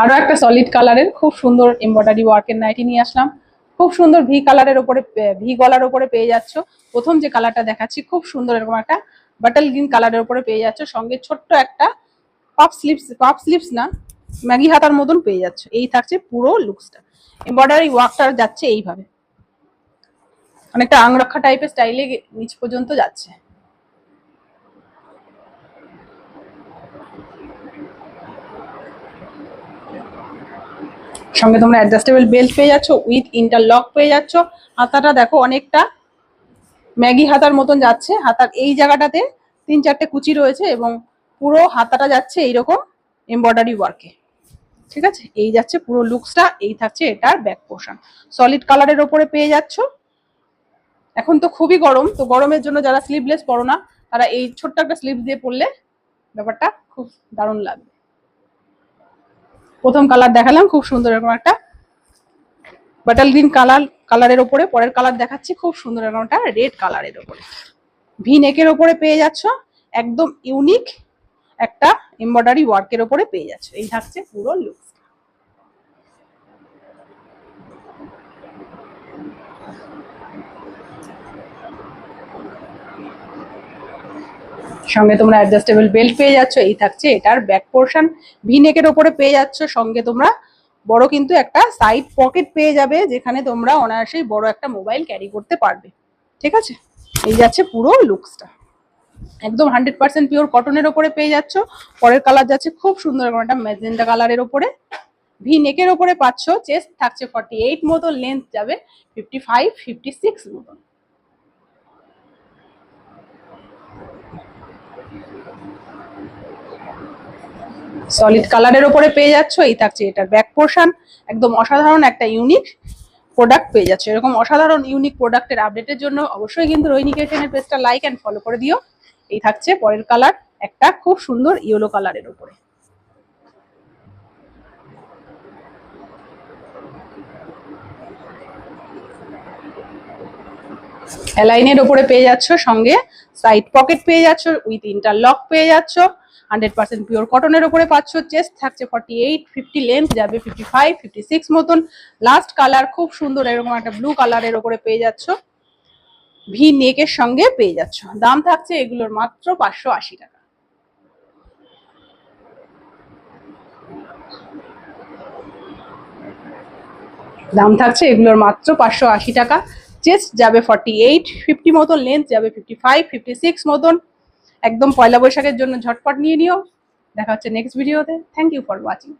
আরো একটা সলিড কালারের খুব সুন্দর এমব্রয়ডারি ওয়ার্কের নাইটি নিয়ে আসলাম। খুব সুন্দর ভি কালারের উপরে, ভি গলার উপরে পেয়ে যাচ্ছ। প্রথম যে কালারটা দেখাচ্ছি খুব সুন্দর এরকম একটা বাটল গ্রিন কালারের উপরে পেয়ে যাচ্ছ, সঙ্গে ছোট্ট একটা পাফ স্লিভস না, ম্যাগি হাতার মতন পেয়ে যাচ্ছ। এই থাকছে পুরো লুকসটা। এমব্রয়ডারি ওয়ার্কটা যাচ্ছে এইভাবে, অনেকটা আংরক্ষা টাইপের স্টাইলে নিচ পর্যন্ত যাচ্ছে। সঙ্গে তোমরা অ্যাডজাস্টেবল বেল্ট পেয়ে যাচ্ছ, উইথ ইন্টারলক পেয়ে যাচ্ছ। হাতাটা দেখো অনেকটা ম্যাগি হাতার মতন যাচ্ছে। হাতার এই জায়গাটাতে 3-4টে কুচি রয়েছে এবং পুরো হাতাটা যাচ্ছে এইরকম এমব্রয়ডারি ওয়ার্কে। ঠিক আছে, এই যাচ্ছে পুরো লুকসটা। এই থাকছে এটার ব্যাক পোর্শন, সলিড কালারের ওপরে পেয়ে যাচ্ছ। এখন তো খুবই গরম, তো গরমের জন্য যারা স্লিভলেস পরো না তারা এই ছোট্ট একটা স্লিভ দিয়ে পরলে ব্যাপারটা খুব দারুণ লাগবে। প্রথম কালার দেখালাম খুব সুন্দর এরকম একটা বাটাল গ্রিন কালারের ওপরে। পরের কালার দেখাচ্ছি খুব সুন্দর এরকম একটা রেড কালারের ওপরে, ভি নেকের ওপরে পেয়ে যাচ্ছ। একদম ইউনিক একটা এমব্রয়ডারি ওয়ার্কের ওপরে পেয়ে যাচ্ছ। এই থাকছে পুরো লুক। সঙ্গে তোমরা অ্যাডজাস্টেবল বেল্ট পেয়ে যাচ্ছ। এই থাকছে এটার ব্যাক পোর্শন, ভি নেকের ওপরে পেয়ে যাচ্ছ। সঙ্গে তোমরা বড় কিন্তু একটা সাইড পকেট পেয়ে যাবে, যেখানে তোমরা অনায়াসেই বড় একটা মোবাইল ক্যারি করতে পারবে। ঠিক আছে, এই যাচ্ছে পুরো লুকসটা। একদম 100% পিওর কটনের ওপরে পেয়ে যাচ্ছ। পরের কালার যাচ্ছে খুব সুন্দর একটা ম্যাজেন্টা কালারের ওপরে, ভি নেকের ওপরে পাচ্ছ। চেস্ট থাকছে 48 মতো, লেন্থ যাবে 55-56 মতন। সলিড কালারের ওপরে পেয়ে যাচ্ছ। এই থাকছে এটার ব্যাক পোর্শন। একদম অসাধারণ একটা ইউনিক প্রোডাক্ট পেয়ে যাচ্ছ। এরকম অসাধারণ ইউনিক প্রোডাক্টের আপডেটের জন্য অবশ্যই কিন্তু রোহিণী ক্রিয়েশনের পেজটা লাইক এন্ড ফলো করে দিও। এই থাকছে পরের কালার, একটা খুব সুন্দর ইয়েলো কালারের ওপরে। অ্যালাইনের ওপরে পেয়ে যাচ্ছ, সঙ্গে সাইড পকেট পেয়ে যাচ্ছ, উইথ ইন্টারলক পেয়ে যাচ্ছ। 100% পিওর কটনের ওপরে পাচ্ছ। চেস্ট থাকছে 48-50, লেন্থ যাবে 55-56 মতন। লাস্ট কালার খুব সুন্দর এরকম একটা ব্লু কালারের ওপরে পেয়ে যাচ্ছ, ভি নেকের সঙ্গে পেয়ে যাচ্ছ। দাম থাকছে এগুলোর মাত্র 580 টাকা। দাম থাকছে এগুলোর মাত্র 580 টাকা। চেস্ট যাবে 48-50 মতন, লেন্থ যাবে 55-56 মতন। একদম পয়লা বৈশাখের জন্য ঝটপট নিয়ে নিও। দেখা হচ্ছে নেক্সট ভিডিওতে। Thank you for watching.